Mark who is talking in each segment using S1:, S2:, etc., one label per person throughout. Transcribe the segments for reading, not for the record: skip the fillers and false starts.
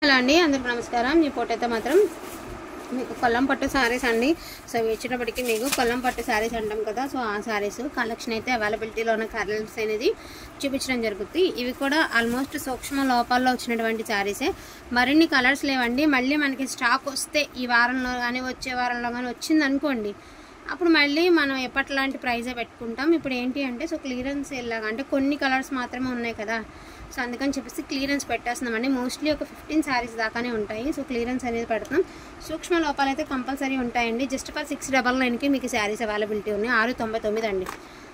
S1: Hello అండి, అందరికీ నమస్కారం. ఈ పూట అయితే మాత్రం మీకు కొల్లం పట్టు శారీస్ అండి. సో ఇచ్చినప్పటికీ మీకు కొల్లం పట్టు శారీస్ అంటాం కదా, సో ఆ శారీస్ కలెక్షన్ అయితే అవైలబిలిటీలో ఉన్న కలర్స్ అనేది చూపించడం జరుగుతుంది. ఇవి కూడా ఆల్మోస్ట్ సూక్ష్మ లోపాల్లో వచ్చినటువంటి శారీసే. మరిన్ని కలర్స్ లేవండి. మళ్ళీ మనకి స్టాక్ వస్తే ఈ వారంలో కానీ వచ్చే వారంలో కానీ వచ్చింది అనుకోండి, అప్పుడు మళ్ళీ మనం ఎప్పట్లాంటి ప్రైజే పెట్టుకుంటాం. ఇప్పుడు ఏంటి అంటే సో క్లియరెన్స్ ఇలాగా అంటే కొన్ని కలర్స్ మాత్రమే ఉన్నాయి కదా, సో అందుకని చెప్పేసి క్లియరెన్స్ పెట్టేస్తున్నామండి. మోస్ట్లీ ఒక 15 శారీస్ దాకానే ఉంటాయి. సో క్లియరెన్స్ అనేది పెడుతున్నాం. సూక్ష్మ లోపాలు అయితే కంపల్సరీ ఉంటాయండి. జస్ట్ ఫర్ 699కి మీకు శారీస్ అవైలబిలిటీ ఉన్నాయి. 699 అండి.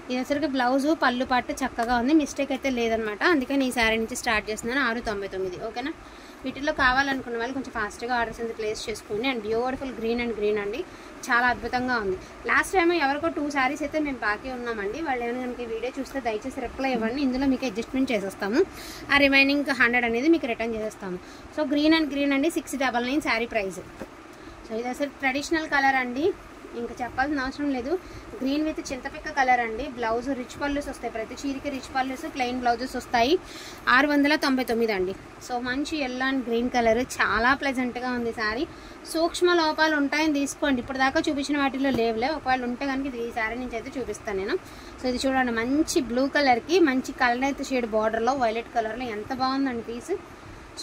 S1: ఇది వచ్చరికి బ్లౌజు పళ్ళు పాటు చక్కగా ఉంది, మిస్టేక్ అయితే లేదనమాట. అందుకని ఈ శారీ నుంచి స్టార్ట్ చేస్తున్నాను. 699 ఓకేనా. వీటిలో కావాలనుకున్న వాళ్ళు కొంచెం ఫాస్ట్గా ఆర్డర్స్ అనేది ప్లేస్ చేసుకోండి. And beautiful green and green అండి, చాలా అద్భుతంగా ఉంది. లాస్ట్ టైం ఎవరికో 2 శారీస్ అయితే మేము బాకీ ఉన్నామండి. వాళ్ళు ఏమైనా కనుక ఈ వీడియో చూస్తే దయచేసి రిప్లై ఇవ్వండి. ఇందులో మీకు అడ్జస్ట్మెంట్ చేసేస్తాము. ఆ రిమైనింగ్ 100 అనేది మీకు రిటర్న్ చేసేస్తాము. సో గ్రీన్ అండ్ గ్రీన్ అండి, 699 శారీ ప్రైస్. సో ఇది అసలు ట్రెడిషనల్ కలర్ అండి, ఇంకా చెప్పాల్సిన అవసరం లేదు. గ్రీన్ విత్ చింతపిక్క కలర్ అండి. బ్లౌజ్ రిచ్ పళ్ళుస్ వస్తాయి, ప్రతి చీరకి రిచ్ పళ్ళుస్, ప్లెయిన్ బ్లౌజెస్ వస్తాయి. 699 అండి. సో మంచి ఎల్లో అండ్ గ్రీన్ కలర్, చాలా ప్లెజెంట్గా ఉంది శారీ. సూక్ష్మ లోపాలు ఉంటాయని తీసుకోండి. ఇప్పుడు దాకా చూపించిన వాటిలో లేవులే, ఒకవేళ ఉంటే కనుక ఇది ఈ శారీ నుంచి అయితే చూపిస్తాను నేను. సో ఇది చూడండి, మంచి బ్లూ కలర్కి మంచి కలర్ షేడ్ బార్డర్లో వైలెట్ కలర్లో ఎంత బాగుందండి పీస్,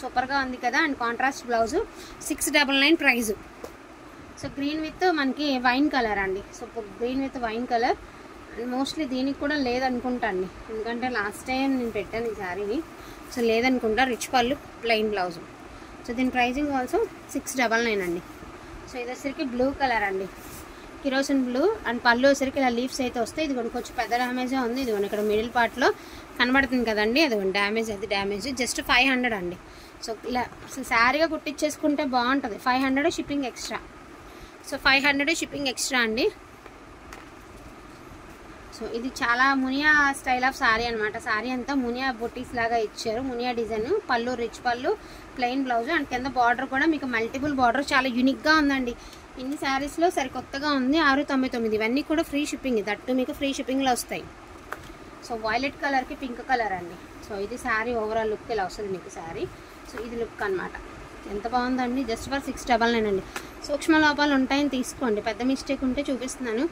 S1: సూపర్గా ఉంది కదా. And contrast blouse, 699 price. So green with మనకి వైన్ కలర్ అండి. So green with wine colour. And mostly దీనికి కూడా లేదనుకుంటా అండి, ఎందుకంటే లాస్ట్ టైం నేను పెట్టాను ఈ శారీని. సో లేదనుకుంటా. రిచ్ పళ్ళు, ప్లెయిన్ బ్లౌజు. సో దీని ప్రైజింగ్ ఆల్సో 699 అండి. సో ఇది వచ్చరికి బ్లూ కలర్ అండి, కిరోసిన్ బ్లూ. అండ్ పళ్ళు వచ్చరికి ఇలా లీవ్స్ అయితే వస్తాయి. ఇది కొంచెం పెద్ద డ్యామేజే ఉంది. ఇది ఇక్కడ మిడిల్ పార్ట్లో కనబడుతుంది కదండి, అది డ్యామేజ్, అది డ్యామేజ్. జస్ట్ 500 అండి. సో ఇలా శారీగా కుట్టించేసుకుంటే బాగుంటుంది. 500 shipping extra. So 500 shipping extra అండి. సో ఇది చాలా మునియా స్టైల్ ఆఫ్ శారీ అనమాట. శారీ అంతా మునియా బొటీస్ లాగా ఇచ్చారు, మునియా డిజైన్. పళ్ళు రిచ్ పళ్ళు, ప్లెయిన్ బ్లౌజ్. అండ్ కింద బార్డర్ కూడా మీకు మల్టిపుల్ బార్డర్, చాలా యూనిక్గా ఉందండి. ఇన్ని శారీస్లో సరికొత్తగా ఉంది. 699. ఇవన్నీ కూడా ఫ్రీ షిప్పింగ్, దట్టు మీకు ఫ్రీ షిప్పింగ్లో వస్తాయి. సో వైలెట్ కలర్కి పింక్ కలర్ అండి. సో ఇది శారీ ఓవరాల్ లుక్ ఇలా వస్తుంది మీకు శారీ. సో ఇది లుక్ అనమాట, ఎంత బాగుందండి. జస్ట్ ఫర్ 699 అండి. సూక్ష్మ లోపాలు ఉంటాయని తీసుకోండి. పెద్ద మిస్టేక్ ఉంటే చూపిస్తున్నాను,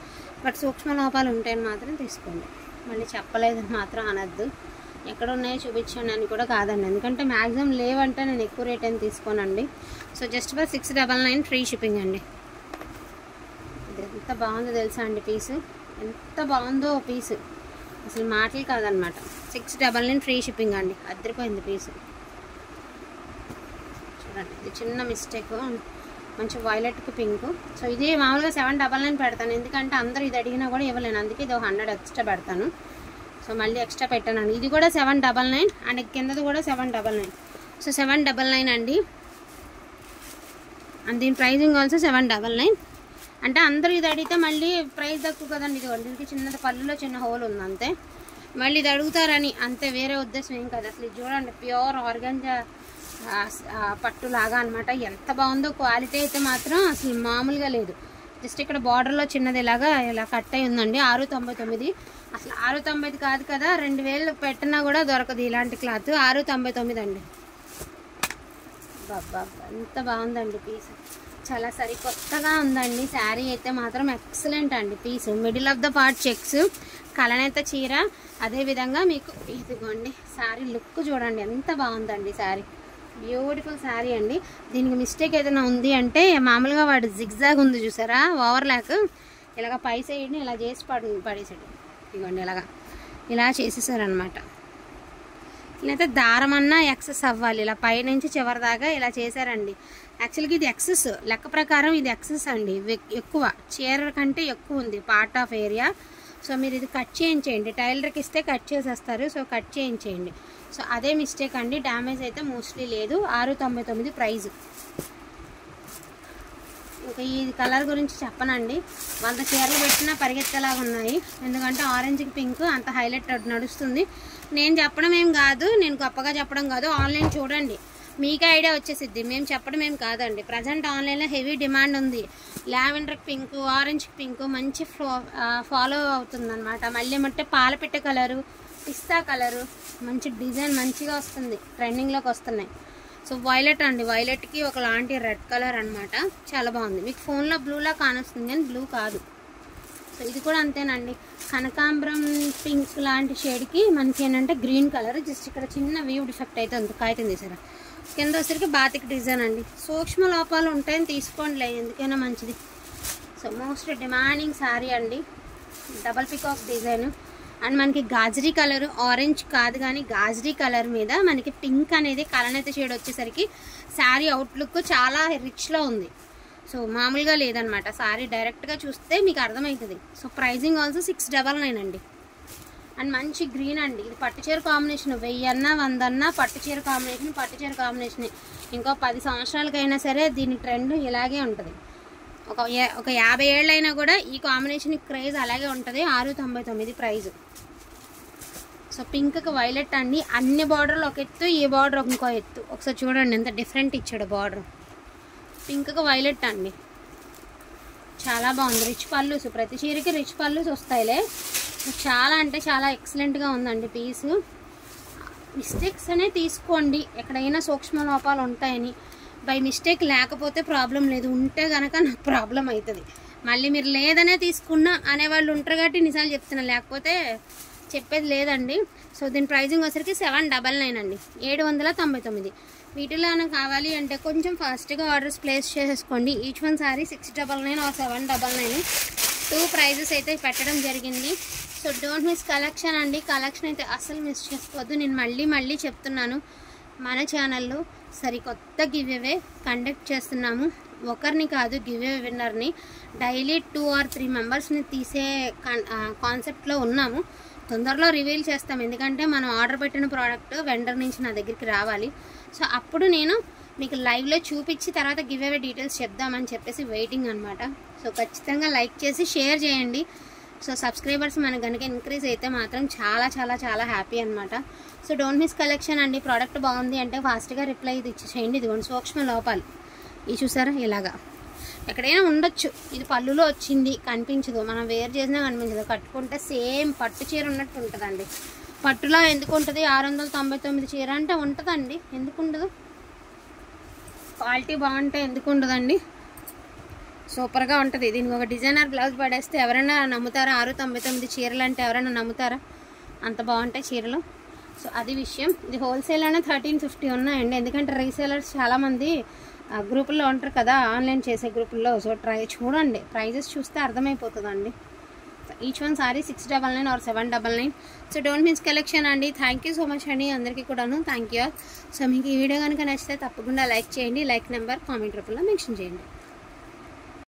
S1: బట్ సూక్ష్మ లోపాలు ఉంటాయని మాత్రం తీసుకోండి. మళ్ళీ చెప్పలేదని మాత్రం అనద్దు. ఎక్కడ ఉన్నాయో చూపించండి అని కూడా కాదండి, ఎందుకంటే మ్యాక్సిమం లేవంటే నేను ఎక్కువ రేట్ అని తీసుకోనండి. So just for 699 free shipping అండి. ఇది ఎంత బాగుందో తెలుసా అండి పీసు, ఎంత బాగుందో పీసు, అసలు మాటలు కాదనమాట. 699 ఫ్రీ షిప్పింగ్ అండి. అద్దరిపోయింది పీసు. చూడండి, ఇది చిన్న మిస్టేక్, మంచి వైలెట్కి పింక్. సో ఇది మామూలుగా 799 పెడతాను, ఎందుకంటే అందరూ ఇది అడిగినా కూడా ఇవ్వలేను, అందుకే ఇది 100 ఎక్స్ట్రా పెడతాను. సో మళ్ళీ ఎక్స్ట్రా పెట్టాను. ఇది కూడా 799 అండ్ కిందది కూడా 799. సో 799 అండి. అండ్ దీని ప్రైజింగ్ ఆల్సో 799. అంటే అందరూ ఇది అడిగితే మళ్ళీ ప్రైస్ తక్కువ కదండి. ఇది దీనికి చిన్నది పళ్ళులో చిన్న హోల్ ఉంది అంతే, మళ్ళీ ఇది అడుగుతారని అంతే, వేరే ఉద్దేశం ఏం కాదు. అసలు ఇది చూడండి, ప్యూర్ ఆర్గాంజా పట్టులాగా అనమాట. ఎంత బాగుందో క్వాలిటీ అయితే మాత్రం అసలు మామూలుగా లేదు. జస్ట్ ఇక్కడ బార్డర్లో చిన్నది ఇలాగా ఇలా కట్ అయి ఉందండి. 699. అసలు 690 కాదు కదా, 2000 పెట్టినా కూడా దొరకదు ఇలాంటి క్లాత్. 699 అండి. బాబా ఎంత బాగుందండి పీస్, చాలా సరికొత్తగా ఉందండి. శారీ అయితే మాత్రం ఎక్సలెంట్ అండి piece. Middle of the part checks, కలనేత చీర. అదేవిధంగా మీకు ఇదిగోండి శారీ లుక్ చూడండి, ఎంత బాగుందండి శారీ. బ్యూటిఫుల్ శారీ అండి. దీనికి మిస్టేక్ ఏదైనా ఉంది అంటే మామూలుగా వాడు జిగ్జాగ్ ఉంది చూసారా, ఓవర్లాక్, ఇలాగ పై సైడ్ని ఇలా చేసి పడేసాడు. ఇదిగోండి ఇలా చేసేసారనమాట. ఇలాయితే దారం అన్నా ఎక్సెస్ అవ్వాలి, ఇలా పైనుంచి చివరి దాకా ఇలా చేశారండి. యాక్చువల్గా ఇది ఎక్సెస్, లెక్క ప్రకారం ఇది ఎక్సెస్ అండి, ఎక్కువ చీర కంటే ఎక్కువ ఉంది పార్ట్ ఆఫ్ ఏరియా. సో మీరు ఇది కట్ చేయించేయండి, టైలర్కి ఇస్తే కట్ చేసేస్తారు. సో కట్ చేయించేయండి. సో అదే మిస్టేక్ అండి, డ్యామేజ్ అయితే మోస్ట్లీ లేదు. 699 ప్రైజు. ఇంకా ఈ కలర్ గురించి చెప్పనండి, 100 చీరలు పెట్టినా పరిగెత్తలాగా ఉన్నాయి, ఎందుకంటే ఆరెంజ్కి పింక్ అంత హైలైట్ నడుస్తుంది. నేను చెప్పడం ఏం కాదు, నేను గొప్పగా చెప్పడం కాదు, ఆన్లైన్ చూడండి మీకే ఐడియా వచ్చేసిద్ది. మేము చెప్పడం ఏం కాదండి. ప్రజెంట్ ఆన్లైన్లో హెవీ డిమాండ్ ఉంది. లావెండర్కి పింక్, ఆరెంజ్కి పింక్ మంచి ఫాలో అవుతుందన్నమాట. మళ్ళీ ఏమంటే పాలపిట్ట కలరు, పిస్తా కలరు, మంచి డిజైన్ మంచిగా వస్తుంది, ట్రెండింగ్లోకి వస్తున్నాయి. సో వైలెట్ అండి, వైలెట్కి ఒకలాంటి రెడ్ కలర్ అనమాట, చాలా బాగుంది. మీకు ఫోన్లో బ్లూలా కానొస్తుంది కానీ బ్లూ కాదు. సో ఇది కూడా అంతేనండి, కనకాంబరం పింక్ లాంటి షేడ్కి మనకి ఏంటంటే గ్రీన్ కలర్, జస్ట్ ఇక్కడ చిన్న వీవ్ డిఫెక్ట్ అయితే ఉంది, కాగితం తీసారా. కింద వచ్చరికి బాతిక్ డిజైన్ అండి, సూక్ష్మ లోపాలు ఉంటాయని తీసుకోండిలే, ఎందుకైనా మంచిది. సో మోస్ట్ డిమాండింగ్ శారీ అండి, డబల్ పికాక్ డిజైన్ అండ్ మనకి గాజరీ కలర్, ఆరెంజ్ కాదు కానీ గాజరీ కలర్ మీద మనకి పింక్ అనేది కలనేత షేడ్ వచ్చేసరికి శారీ అవుట్లుక్ చాలా రిచ్లో ఉంది. సో మామూలుగా లేదనమాట, శారీ డైరెక్ట్గా చూస్తే మీకు అర్థమవుతుంది. సో ప్రైజింగ్ ఆల్సో 699 అండి. అండ్ మంచి గ్రీన్ అండి, ఇది పట్టుచీర కాంబినేషన్, 1000 అన్నా 100 అన్నా పట్టుచీర కాంబినేషన్. ఇంకో 10 సంవత్సరాలకైనా సరే దీని ట్రెండ్ ఇలాగే ఉంటుంది. ఒక 50 ఏళ్ళైనా కూడా ఈ కాంబినేషన్ క్రేజ్ అలాగే ఉంటుంది. 699 ప్రైజ్. సో పింక్కి వైలెట్ అండి, అన్ని బార్డర్లు ఒక ఎత్తు, ఈ బార్డర్ ఇంకో ఎత్తు. ఒకసారి చూడండి ఎంత డిఫరెంట్ ఇచ్చాడు బార్డర్. పింక్కి వైలెట్ అండి, చాలా బాగుంది. రిచ్ పల్లూస్, ప్రతి చీరకి రిచ్ పల్లూస్ వస్తాయిలే. చాలా అంటే చాలా ఎక్సలెంట్గా ఉందండి పీసు. మిస్టేక్స్ అనే తీసుకోండి, ఎక్కడైనా సూక్ష్మ లోపాలు ఉంటాయని. బై మిస్టేక్ లేకపోతే ప్రాబ్లం లేదు, ఉంటే కనుక నాకు ప్రాబ్లం అవుతుంది. మళ్ళీ మీరు లేదనే తీసుకున్నా అనేవాళ్ళు ఉంటారు కాబట్టి నిజాలు చెప్తున్నా, లేకపోతే చెప్పేది లేదండి. సో దీని ప్రైజింగ్ వచ్చరికి 799 అండి, 799. వీటిలో కావాలి అంటే కొంచెం ఫాస్ట్గా ఆర్డర్స్ ప్లేస్ చేసేసుకోండి. Each one sorry 699 or 799. 2 prices అయితే పెట్టడం జరిగింది. సో డోంట్ మిస్ కలెక్షన్ అండి, కలెక్షన్ అయితే అస్సలు మిస్ చేసుకోవద్దు. నేను మళ్ళీ చెప్తున్నాను, మన ఛానల్లో సరికొత్త గివ్ అవే కండక్ట్ చేస్తున్నాము. ఒకరిని కాదు, గివ్ అవే విన్నర్ని డైలీ 2 or 3 మెంబర్స్ని తీసే కాన్సెప్ట్లో ఉన్నాము. తొందరలో రివీల్ చేస్తాం, ఎందుకంటే మనం ఆర్డర్ పెట్టిన ప్రోడక్ట్ వెండర్ నుంచి నా దగ్గరికి రావాలి. సో అప్పుడు నేను మీకు లైవ్లో చూపించి తర్వాత గివ్ అవే డీటెయిల్స్ చెప్దామని చెప్పేసి వెయిటింగ్ అనమాట. సో ఖచ్చితంగా లైక్ చేసి షేర్ చేయండి. సో సబ్స్క్రైబర్స్ మనకు కనుక ఇంక్రీజ్ అయితే మాత్రం చాలా చాలా చాలా హ్యాపీ అనమాట. సో డోంట్ మిస్ కలెక్షన్ అండి. ప్రోడక్ట్ బాగుంది అంటే ఫాస్ట్గా రిప్లై ఇది ఇచ్చేసేయండి. ఇదిగోండి సూక్ష్మ లోపాలు ఇది చూసారా, ఇలాగా ఎక్కడైనా ఉండొచ్చు. ఇది పళ్ళులో వచ్చింది, కనిపించదు, మనం వేర్ చేసినా కనిపించదు. కట్టుకుంటే సేమ్ పట్టు చీర ఉన్నట్టు ఉంటుందండి. పట్టులో ఎందుకు ఉంటుంది, 699 చీర అంటే ఉంటుందండి, ఎందుకు ఉండదు. క్వాలిటీ బాగుంటే ఎందుకు ఉండదండి, సూపర్గా ఉంటుంది. దీనికి ఒక డిజైనర్ బ్లౌజ్ పడేస్తే ఎవరైనా నమ్ముతారా? 699 చీరలు అంటే ఎవరైనా నమ్ముతారా? అంత బాగుంటాయి చీరలు. సో అది విషయం. ఇది హోల్సేల్ అనే 1350 ఉన్నాయండి, ఎందుకంటే రీసేలర్స్ చాలామంది గ్రూపుల్లో ఉంటారు కదా, ఆన్లైన్ చేసే గ్రూపుల్లో. సో చూడండి, ప్రైజెస్ చూస్తే అర్థమైపోతుందండి. Each one sorry 699 or 799. So don't miss collection అండి. థ్యాంక్ యూ సో మచ్ అండి అందరికీ కూడాను, థ్యాంక్ యూ. సో మీకు ఈ వీడియో కనుక నచ్చితే తప్పకుండా లైక్ చేయండి. లైక్ నెంబర్ కామెంట్ రూపంలో మెన్షన్ చేయండి.